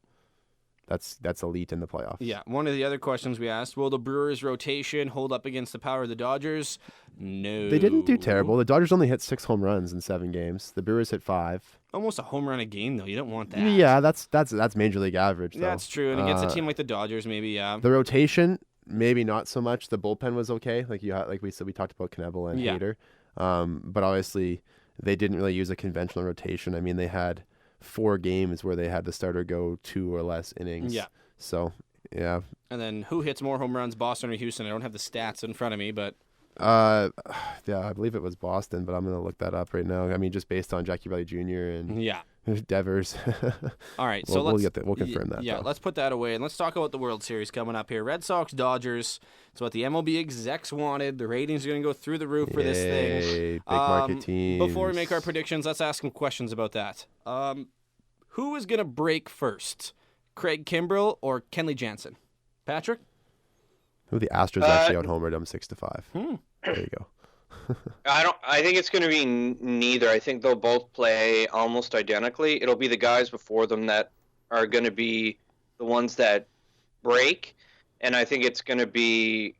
That's elite in the playoffs. yeah. One of the other questions we asked: will the Brewers' rotation hold up against the power of the Dodgers? No. They didn't do terrible. The Dodgers only hit 6 home runs in 7 games. The Brewers hit 5. Almost a home run a game though. You don't want that. Yeah, that's major league average. Though. That's true. And against a team like the Dodgers, maybe yeah. The rotation, maybe not so much. The bullpen was okay. Like we said, we talked about Knebel and Yeah. Hader. But obviously, they didn't really use a conventional rotation. I mean, they had 4 games where they had the starter go 2 or less innings. Yeah. So yeah. And then who hits more home runs, Boston or Houston? I don't have the stats in front of me, but Yeah, I believe it was Boston, but I'm gonna look that up right now. I mean, just based on Jackie Bradley Jr. and yeah. Devers. All right, so We'll let's confirm that. Yeah, though. let's put that away and let's talk about the World Series coming up here. Red Sox, Dodgers. It's what the MLB execs wanted. The ratings are going to go through the roof for this thing. Yay, big market teams. Before we make our predictions, let's ask some questions about that. Who is going to break first, Craig Kimbrell or Kenley Jansen? Patrick? Who the Astros actually out homered them 6-5. There you go. I think it's going to be neither. I think they'll both play almost identically. It'll be the guys before them that are going to be the ones that break, and I think it's going to be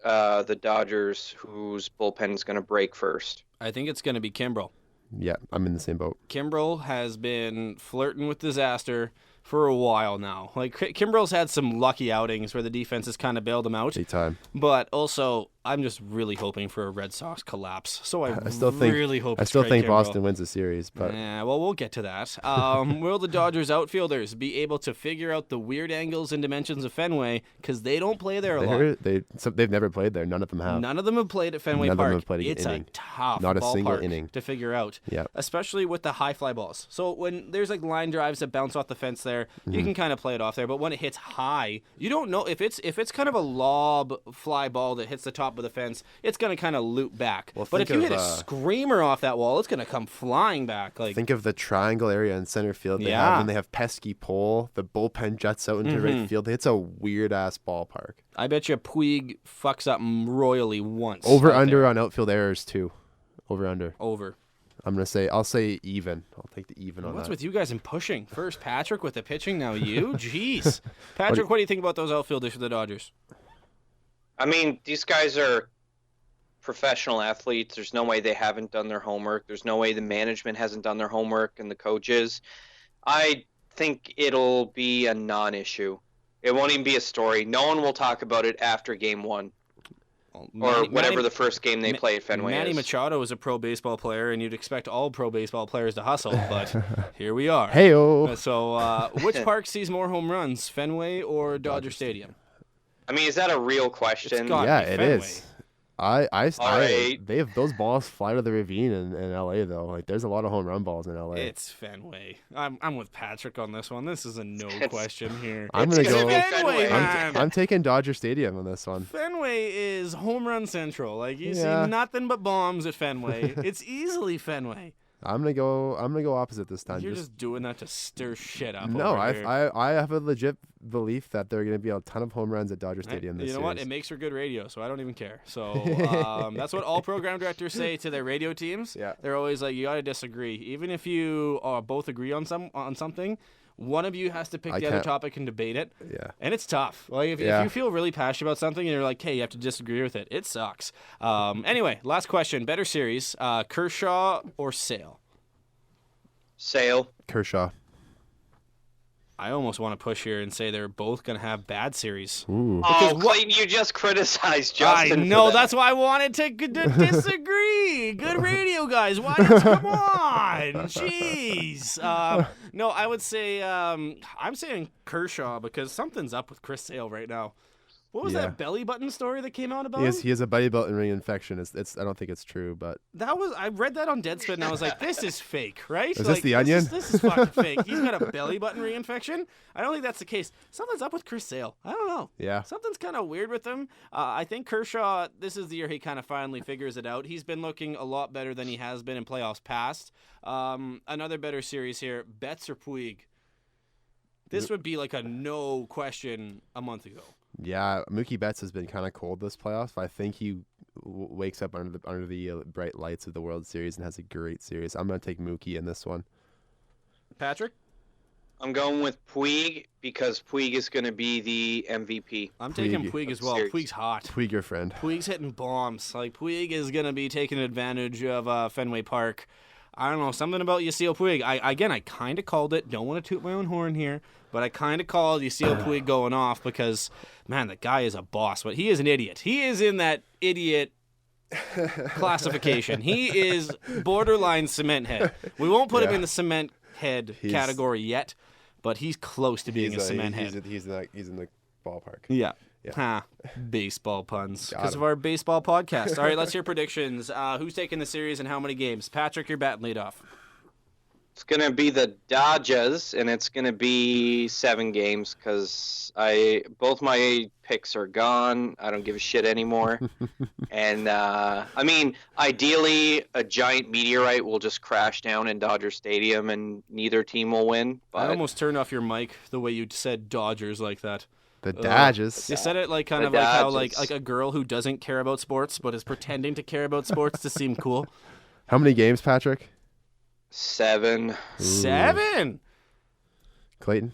the Dodgers whose bullpen is going to break first. I think it's going to be Kimbrell. Yeah, I'm in the same boat. Kimbrell has been flirting with disaster for a while now. Like, Kimbrell's had some lucky outings where the defense has kind of bailed him out. Big time. But also, I'm just really hoping for a Red Sox collapse. So I still think really hope I it's still Craig think Kimbrell. Boston wins the series, but Yeah, well, we'll get to that. Will the Dodgers outfielders be able to figure out the weird angles and dimensions of Fenway? Because they don't play there a lot. they've never played there. None of them have. None of them have played at Fenway None of them Park. have played an It's inning. a tough Not a single ballpark inning. to figure out, Yeah. especially with the high fly balls. So when there's like line drives that bounce off the fence there, Mm-hmm. you can kind of play it off there. But when it hits high, you don't know if it's kind of a lob fly ball that hits the top of the fence. It's going to kind of loop back. Well, but if think you of, hit a screamer off that wall, it's going to come flying back. Like Think of the triangle area in center field they Yeah. have, and they have pesky pole. The bullpen juts out into right field. It's a weird ass ballpark. I bet you Puig fucks up royally once. Over out under there. on outfield errors too. Over under. Over. I'll say even. I'll take the even on What's that. with you guys in pushing? First Patrick with the pitching, now you? Jeez. Patrick, what do you think about those outfielders for the Dodgers? I mean, these guys are professional athletes. There's no way they haven't done their homework. There's no way the management hasn't done their homework and the coaches. I think it'll be a non-issue. It won't even be a story. No one will talk about it after game one or whatever the first game they play at Fenway Manny is. Machado is a pro baseball player, and you'd expect all pro baseball players to hustle, but here we are. Heyo. So, which park sees more home runs, Fenway or Dodger Stadium? I mean, is that a real question? got- Yeah, be it Fenway. is. All right. They have those balls fly to the ravine in LA though. Like there's a lot of home run balls in LA. It's Fenway. I'm with Patrick on this one. This is a no question here. I'm gonna It's go. gonna be Fenway, Fenway. man. I'm taking Dodger Stadium on this one. Fenway is home run central. Like you Yeah. see nothing but bombs at Fenway. It's easily Fenway. I'm gonna go opposite this time. You're just doing that to stir shit up. No, over here. I have a legit belief that there are going to be a ton of home runs at Dodger Stadium this You know series. what? It makes for good radio, so I don't even care. So that's what all program directors say to their radio teams. Yeah. They're always like, you got to disagree. Even if you both agree on something, one of you has to pick I the other can't- topic and debate it. Yeah. And it's tough. Like if Yeah. you feel really passionate about something and you're like, hey, you have to disagree with it. It sucks. Anyway, last question. Better series, Kershaw or Sale? Sale. Kershaw. I almost want to push here and say they're both going to have bad series. Ooh. Oh, Clayton, you just criticized Justin. I know, for that. that's why I wanted to disagree. Good radio, guys. Why? Come on. Jeez. No, I would say I'm saying Kershaw because something's up with Chris Sale right now. What was Yeah. that belly button story that came out about He him? has a belly button ring infection. It's I don't think it's true, but I read that on Deadspin and I was like, this is fake, right? Is this The Onion? This is fucking fake. He's got a belly button reinfection. I don't think that's the case. Something's up with Chris Sale. I don't know. yeah. Something's kind of weird with him. I think Kershaw, this is the year he kind of finally figures it out. He's been looking a lot better than he has been in playoffs past. Another better series here, Betts or Puig. This would be like a no question a month ago. Yeah, Mookie Betts has been kind of cold this playoff. I think he wakes up under the bright lights of the World Series and has a great series. I'm going to take Mookie in this one. Patrick? I'm going with Puig because Puig is going to be the MVP. I'm taking Puig. Puig as well. Series. Puig's hot. Puig, your friend. Puig's hitting bombs. Like, Puig is going to be taking advantage of Fenway Park. I don't know, something about Yasiel Puig. I kind of called it. Don't want to toot my own horn here, but I kind of called Yasiel Puig going off because, man, the guy is a boss. But he is an idiot. He is in that idiot classification. He is borderline cement head. We won't put him Yeah. in the cement head category yet, but he's close to being a cement head. He's in the ballpark. Yeah. Yeah. Ha. Baseball puns. Got Because of him. our baseball podcast. All right, let's hear predictions. Who's taking the series and how many games? Patrick, you're batting lead off. It's going to be the Dodgers, and it's going to be 7 games because both my picks are gone. I don't give a shit anymore. And, I mean, ideally, a giant meteorite will just crash down in Dodger Stadium, and neither team will win. I But almost turned off your mic the way you said Dodgers like that. The Dodgers. You said it like kind The of like how Dodgers. like a girl who doesn't care about sports but is pretending to care about sports to seem cool. How many games, Patrick? 7. 7. Clayton?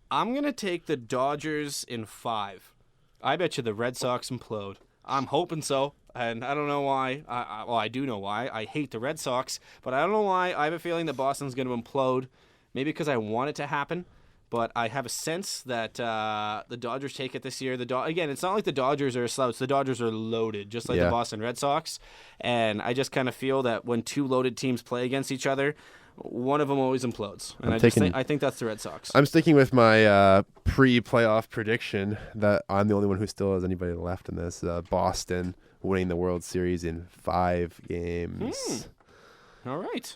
I'm gonna take the Dodgers in 5. I bet you the Red Sox implode. I'm hoping so, and I don't know why. I do know why. I hate the Red Sox, but I don't know why. I have a feeling that Boston's going to implode. Maybe because I want it to happen, But I have a sense that the Dodgers take it this year. Again, it's not like the Dodgers are a slouch. The Dodgers are loaded, just like the Boston Red Sox. And I just kind of feel that when two loaded teams play against each other, one of them always implodes. And I think that's the Red Sox. I'm sticking with my pre-playoff prediction that I'm the only one who still has anybody left in this. Boston winning the World Series in 5 games. All right.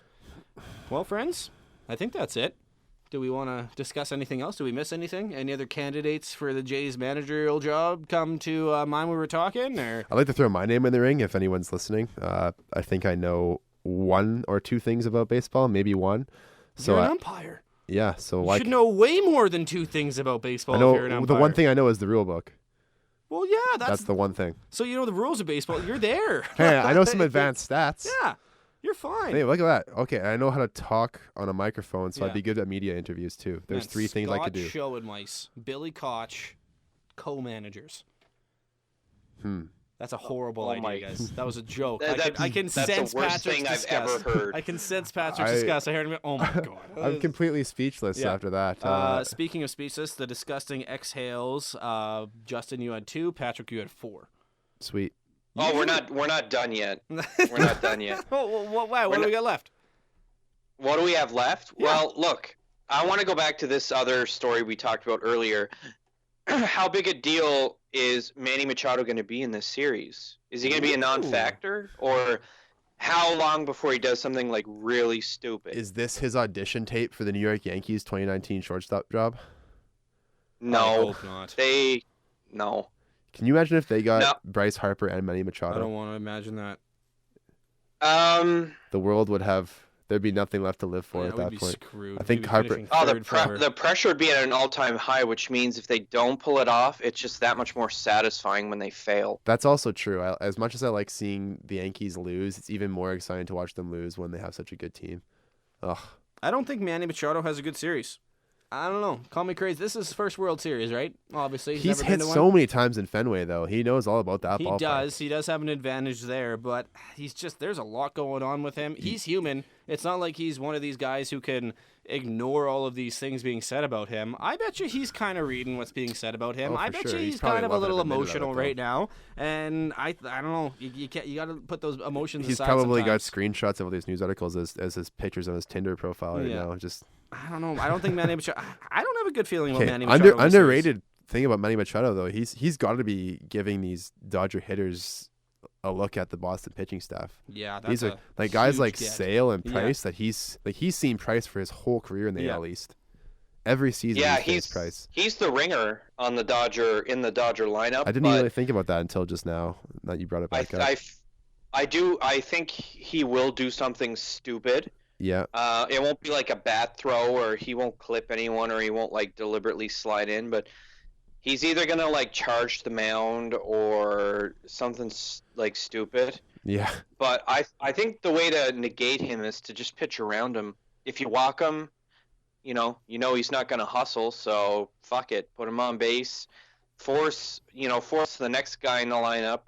Well, friends, I think that's it. Do we want to discuss anything else? Do we miss anything? Any other candidates for the Jays managerial job come to mind when we were talking? Or I'd like to throw my name in the ring if anyone's listening. I think I know 1 or 2 things about baseball, maybe 1. So you're an umpire. Yeah, so you should know way more than 2 things about baseball. I know if you're an umpire. the one thing I know is the rule book. Well, yeah, that's the one thing. So you know the rules of baseball. You're there. Hey, I know some advanced stats. Yeah. You're fine. Hey, look at that. Okay, I know how to talk on a microphone, so I'd be good at media interviews too. There's 3 things I could do. Scott Schoenweiss, Billy Koch, co-managers. That's a horrible idea, guys. That was a joke. I can sense Patrick's disgust. I've ever heard. I can sense Patrick's disgust. I heard him. Oh my god. I'm completely speechless after that. Speaking of speechless, the disgusting exhales. Justin, you had 2. Patrick, you had 4. Sweet. Oh, we're not done yet. We're not done yet. What do we got left? What do we have left? Yeah. Well, look, I want to go back to this other story we talked about earlier. How big a deal is Manny Machado going to be in this series? Is he going to be a non-factor? Or how long before he does something like really stupid? Is this his audition tape for the New York Yankees 2019 shortstop job? No. I hope not. No. Can you imagine if they got Bryce Harper and Manny Machado? I don't want to imagine that. The world there'd be nothing left to live for at that be point. Screwed. I think Harper. The pressure would be at an all-time high, which means if they don't pull it off, it's just that much more satisfying when they fail. That's also true. As much as I like seeing the Yankees lose, it's even more exciting to watch them lose when they have such a good team. Ugh. I don't think Manny Machado has a good series. I don't know. Call me crazy. This is his first World Series, right? Obviously. He's hit so many times in Fenway, though. He knows all about that ballpark. He does. He does have an advantage there, but there's a lot going on with him. He's human. It's not like he's one of these guys who can ignore all of these things being said about him. I bet you he's kind of reading what's being said about him. I bet you he's kind of a little emotional right now. And I don't know. You got to put those emotions aside. He's probably sometimes. got screenshots of all these news articles as his pictures on his Tinder profile right now. I don't know. I don't think Manny Machado. I don't have a good feeling about Manny Machado. Underrated thing about Manny Machado though, he's got to be giving these Dodger hitters a look at the Boston pitching staff. Yeah, that's these are like guys like Sale and Price that he's seen Price for his whole career in the AL East. Every season, he's Price. He's the ringer on the Dodger lineup. I didn't really think about that until just now that you brought it back up. I think he will do something stupid. Yeah. It won't be like a bat throw, or he won't clip anyone, or he won't like deliberately slide in, but he's either gonna like charge the mound or something like stupid. Yeah. But I think the way to negate him is to just pitch around him. If you walk him, you know he's not gonna hustle, so fuck it, put him on base, force the next guy in the lineup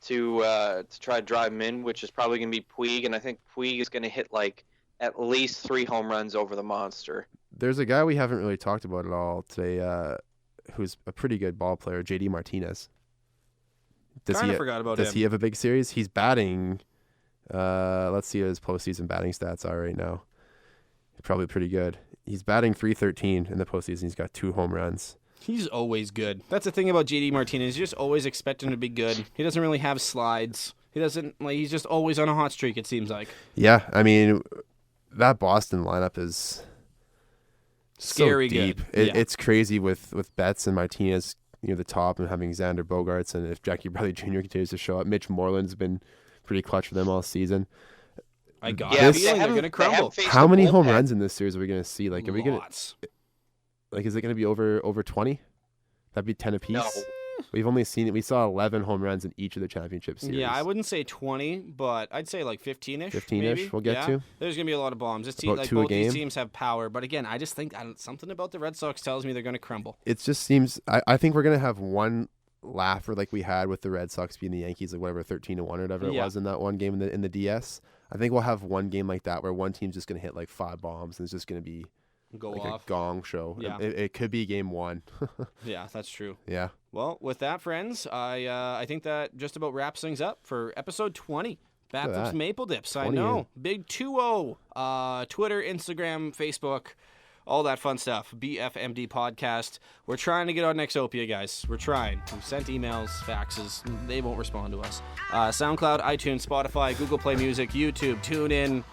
to try to drive him in, which is probably gonna be Puig, and I think Puig is gonna hit like at least 3 home runs over the monster. There's a guy we haven't really talked about at all today, who's a pretty good ball player, JD Martinez. Forgot about him. Does he have a big series? He's batting. Let's see what his postseason batting stats are right now. Probably pretty good. He's batting .313 in the postseason. He's got 2 home runs. He's always good. That's the thing about JD Martinez. You just always expect him to be good. He doesn't really have slides. He's just always on a hot streak, it seems like. Yeah, I mean, that Boston lineup is scary so deep. Good. It's crazy with Betts and Martinez near the top, and having Xander Bogaerts, and if Jackie Bradley Jr. continues to show up. Mitch Moreland's been pretty clutch for them all season. I got a feeling they're going to crumble. How many home runs in this series are we going to see? Like, are we Lots. Is it going to be over 20? That'd be 10 apiece. No. We've only seen it. We saw 11 home runs in each of the championship series. Yeah, I wouldn't say 20, but I'd say like 15-ish. 15-ish, maybe. we'll get to. There's going to be a lot of bombs. About 2 a both game. These teams have power, but again, I just think something about the Red Sox tells me they're going to crumble. It just seems. I think we're going to have one laugher like we had with the Red Sox being the Yankees, like whatever 13-1 or whatever it was in that one game in the DS. I think we'll have one game like that where one team's just going to hit like 5 bombs, and it's just going to be go like off. a gong show. Yeah. It could be game 1. Yeah, that's true. Yeah. Well, with that, friends, I think that just about wraps things up for episode 20. Baptist that. Maple Dips. I 20 know. in. Big 2-0. Twitter, Instagram, Facebook, all that fun stuff. BFMD Podcast. We're trying to get on Nexopia, guys. We're trying. We've sent emails, faxes. They won't respond to us. SoundCloud, iTunes, Spotify, Google Play Music, YouTube, TuneIn,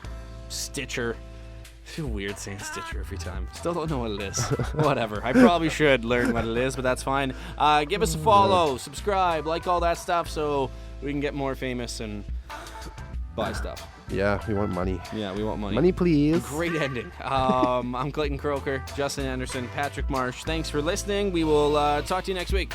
Stitcher. I feel weird saying Stitcher every time. Still don't know what it is. Whatever. I probably should learn what it is, but that's fine. Give us a follow, subscribe, like all that stuff so we can get more famous and buy stuff. Yeah, we want money. Yeah, we want money. Money, please. Great ending. I'm Clayton Croker, Justin Anderson, Patrick Marsh. Thanks for listening. We will talk to you next week.